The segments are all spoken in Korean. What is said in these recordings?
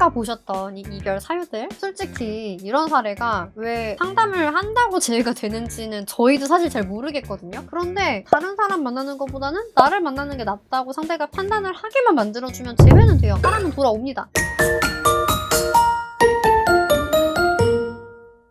아까 보셨던 이 이별 사유들, 솔직히 이런 사례가 왜 상담을 한다고 재해가 되는지는 저희도 사실 잘 모르겠거든요. 그런데 다른 사람 만나는 것보다는 나를 만나는 게 낫다고 상대가 판단을 하게만 만들어주면 재회는 돼요. 사람은 돌아옵니다.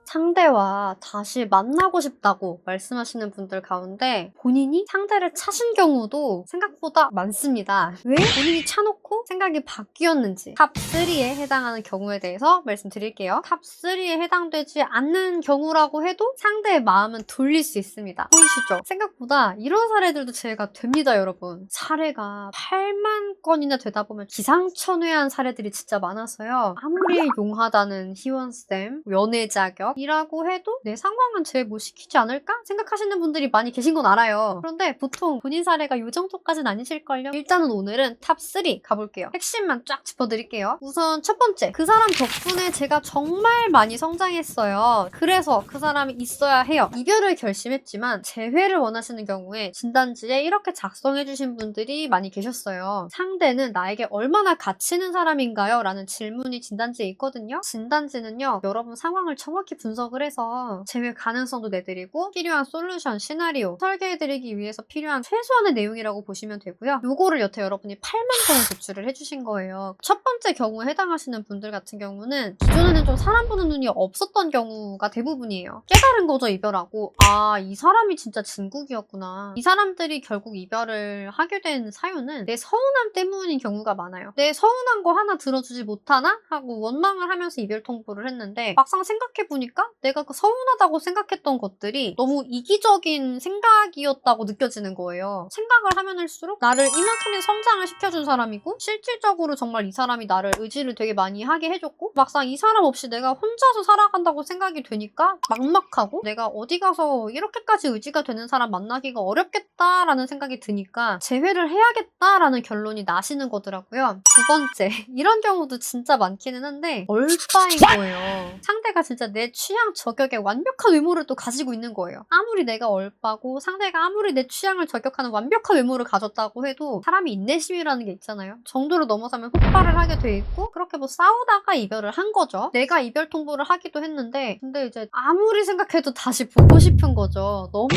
상대와 다시 만나고 싶다고 말씀하시는 분들 가운데 본인이 상대를 차신 경우도 생각보다 많습니다. 왜 본인이 차놓고 생각이 바뀌었는지 탑3에 해당하는 경우에 대해서 말씀드릴게요. 탑3에 해당되지 않는 경우라고 해도 상대의 마음은 돌릴 수 있습니다. 보이시죠? 생각보다 이런 사례들도 제가 됩니다, 여러분. 사례가 8만 건이나 되다 보면 기상천외한 사례들이 진짜 많아서요. 아무리 용하다는 희원쌤, 연애 자격 이라고 해도 내 상황은 제 뭐 시키지 않을까? 생각하시는 분들이 많이 계신 건 알아요. 그런데 보통 본인 사례가 이 정도까지는 아니실걸요? 일단은 오늘은 탑3 가볼게요. 핵심만 쫙 짚어드릴게요. 우선 첫 번째, 그 사람 덕분에 제가 정말 많이 성장했어요. 그래서 그 사람이 있어야 해요. 이별을 결심했지만 재회를 원하시는 경우에 진단지에 이렇게 작성해주신 분들이 많이 계셨어요. 상대는 나에게 얼마나 가치 있는 사람인가요? 라는 질문이 진단지에 있거든요. 진단지는요, 여러분 상황을 정확히 분석을 해서 재회 가능성도 내드리고 필요한 솔루션, 시나리오 설계해드리기 위해서 필요한 최소한의 내용이라고 보시면 되고요. 요거를 여태 여러분이 8만 건을 제출을 해주신 거예요. 첫 번째 경우에 해당하시는 분들 같은 경우는 기존에는 좀 사람 보는 눈이 없었던 경우가 대부분이에요. 깨달은 거죠, 이별하고. 아, 이 사람이 진짜 진국이었구나. 이 사람들이 결국 이별을 하게 된 사유는 내 서운함 때문인 경우가 많아요. 내 서운한 거 하나 들어주지 못하나? 하고 원망을 하면서 이별 통보를 했는데 막상 생각해보니까 내가 그 서운하다고 생각했던 것들이 너무 이기적인 생각이었다고 느껴지는 거예요. 생각을 하면 할수록 나를 이만큼의 성장을 시켜준 사람이고 실질적으로 정말 이 사람이 나를 의지를 되게 많이 하게 해줬고 막상 이 사람 없이 내가 혼자서 살아간다고 생각이 되니까 막막하고 내가 어디 가서 이렇게까지 의지가 되는 사람 만나기가 어렵겠다라는 생각이 드니까 재회를 해야겠다라는 결론이 나시는 거더라고요. 두 번째, 이런 경우도 진짜 많기는 한데 얼빠인 거예요. 상대가 진짜 내 취향 저격에 완벽한 외모를 또 가지고 있는 거예요. 아무리 내가 얼빠고 상대가 아무리 내 취향을 저격하는 완벽한 외모를 가졌다고 해도 사람이 인내심이라는 게 있잖아요. 정도를 넘어서면 폭발을 하게 돼 있고 그렇게 뭐 싸우다가 이별을 한 거죠. 내가 이별 통보를 하기도 했는데 근데 이제 아무리 생각해도 다시 보고 싶은 거죠. 너무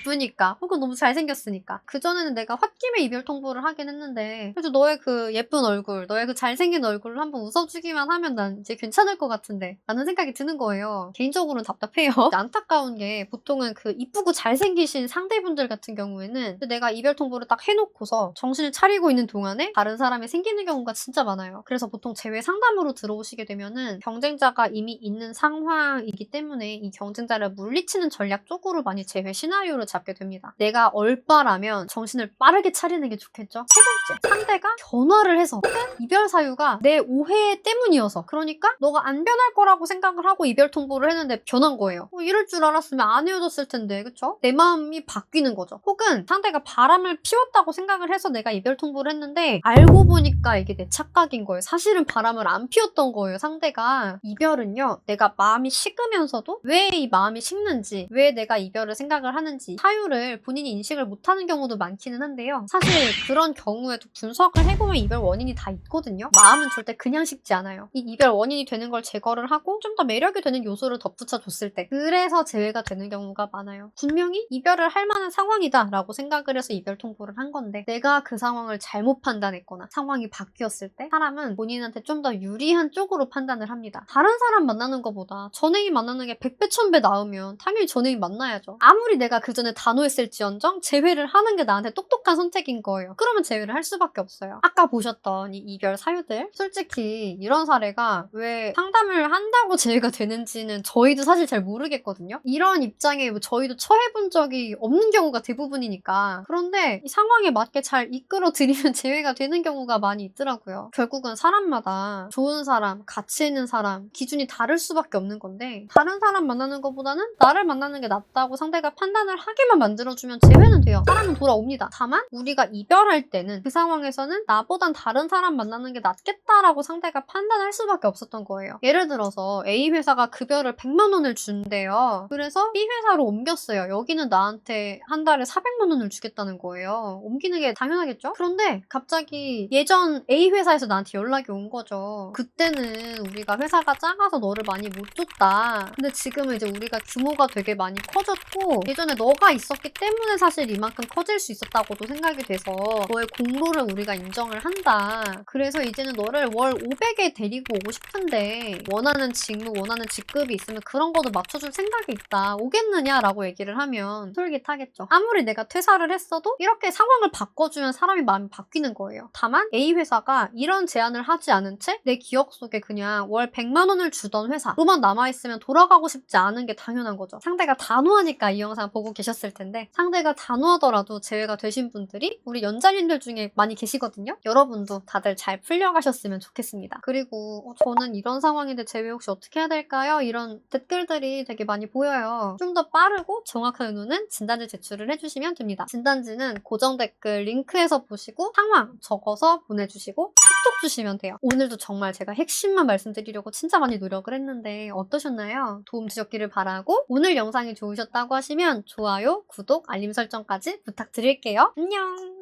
이쁘니까 혹은 너무 잘생겼으니까. 그전에는 내가 홧김에 이별 통보를 하긴 했는데 그래도 너의 그 예쁜 얼굴, 너의 그 잘생긴 얼굴을 한번 웃어주기만 하면 난 이제 괜찮을 것 같은데 라는 생각이 드는 거예요. 개인적으로는 답답해요. 안타까운 게 보통은 그 이쁘고 잘생기신 상대분들 같은 경우에는 내가 이별 통보를 딱 해놓고서 정신을 차리고 있는 동안에 다른 사람이 생기는 경우가 진짜 많아요. 그래서 보통 재회 상담으로 들어오시게 되면은 경쟁자가 이미 있는 상황이기 때문에 이 경쟁자를 물리치는 전략 쪽으로 많이 재회 시나리오를 잡게 됩니다. 내가 얼빠라면 정신을 빠르게 차리는 게 좋겠죠? 세 번째, 상대가 변화를 해서 혹은 이별 사유가 내 오해 때문이어서 그러니까 너가 안 변할 거라고 생각을 하고 이별 통보를 했는데 변한 거예요. 이럴 줄 알았으면 안 헤어졌을 텐데, 그쵸? 내 마음이 바뀌는 거죠. 혹은 상대가 바람을 피웠다고 생각을 해서 내가 이별 통보를 했는데 알고 보니까 이게 내 착각인 거예요. 사실은 바람을 안 피웠던 거예요, 상대가. 이별은요, 내가 마음이 식으면서도 왜 이 마음이 식는지, 왜 내가 이별을 생각을 하는지 사유를 본인이 인식을 못하는 경우도 많기는 한데요. 사실 그런 경우에도 분석을 해보면 이별 원인이 다 있거든요. 마음은 절대 그냥 식지 않아요. 이 이별 원인이 되는 걸 제거를 하고 좀 더 매력이 되는 요소를 덧붙여줬을 때 그래서 재회가 되는 경우가 많아요. 분명히 이별을 할 만한 상황이다 라고 생각을 해서 이별 통보를 한 건데 내가 그 상황을 잘못 판단했거나 상황이 바뀌었을 때 사람은 본인한테 좀 더 유리한 쪽으로 판단을 합니다. 다른 사람 만나는 것보다 전애인 만나는 게 100배 1000배 나으면 당연히 전애인 만나야죠. 아무리 내가 그 전에 단호했을지언정 재회를 하는 게 나한테 똑똑한 선택인 거예요. 그러면 재회를 할 수밖에 없어요. 아까 보셨던 이 이별 사유들, 솔직히 이런 사례가 왜 상담을 한다고 재회가 되는지는 저희도 사실 잘 모르겠거든요. 이런 입장에 뭐 저희도 처해본 적이 없는 경우가 대부분이니까. 그런데 이 상황에 맞게 잘 이끌어드리면 재회가 되는 경우가 많이 있더라고요. 결국은 사람마다 좋은 사람, 가치 있는 사람, 기준이 다를 수밖에 없는 건데 다른 사람 만나는 것보다는 나를 만나는 게 낫다고 상대가 판단을 하게만 만들어주면 재회는 돼요. 사람은 돌아옵니다. 다만 우리가 이별할 때는 그 상황에서는 나보단 다른 사람 만나는 게 낫겠다라고 상대가 판단할 수밖에 없었던 거예요. 예를 들어서 A 회사가 급여를 100만 100만 원을 준대요. 그래서 B 회사로 옮겼어요. 여기는 나한테 한 달에 400만 원을 주겠다는 거예요. 옮기는 게 당연하겠죠? 그런데 갑자기 예전 A 회사에서 나한테 연락이 온 거죠. 그때는 우리가 회사가 작아서 너를 많이 못 줬다. 근데 지금은 이제 우리가 규모가 되게 많이 커졌고 예전에 너가 있었기 때문에 사실 이만큼 커질 수 있었다고도 생각이 돼서 너의 공로를 우리가 인정을 한다. 그래서 이제는 너를 월 500에 데리고 오고 싶은데 원하는 직무, 원하는 직급이 있으면 그런 것도 맞춰줄 생각이 있다. 오겠느냐라고 얘기를 하면 솔깃하겠죠. 아무리 내가 퇴사를 했어도 이렇게 상황을 바꿔주면 사람이 마음이 바뀌는 거예요. 다만 A 회사가 이런 제안을 하지 않은 채 내 기억 속에 그냥 월 100만 원을 주던 회사로만 남아있으면 돌아가고 싶지 않은 게 당연한 거죠. 상대가 단호하니까 이 영상 보고 계셨을 텐데 상대가 단호하더라도 제외가 되신 분들이 우리 연장님들 중에 많이 계시거든요. 여러분도 다들 잘 풀려가셨으면 좋겠습니다. 그리고 저는 이런 상황인데 제외 혹시 어떻게 해야 될까요? 이런 댓글들이 되게 많이 보여요. 좀 더 빠르고 정확한 의도는 진단지 제출을 해주시면 됩니다. 진단지는 고정 댓글 링크에서 보시고 상황 적어서 보내주시고 톡 주시면 돼요. 오늘도 정말 제가 핵심만 말씀드리려고 진짜 많이 노력을 했는데 어떠셨나요? 도움 되셨기를 바라고 오늘 영상이 좋으셨다고 하시면 좋아요, 구독, 알림 설정까지 부탁드릴게요. 안녕!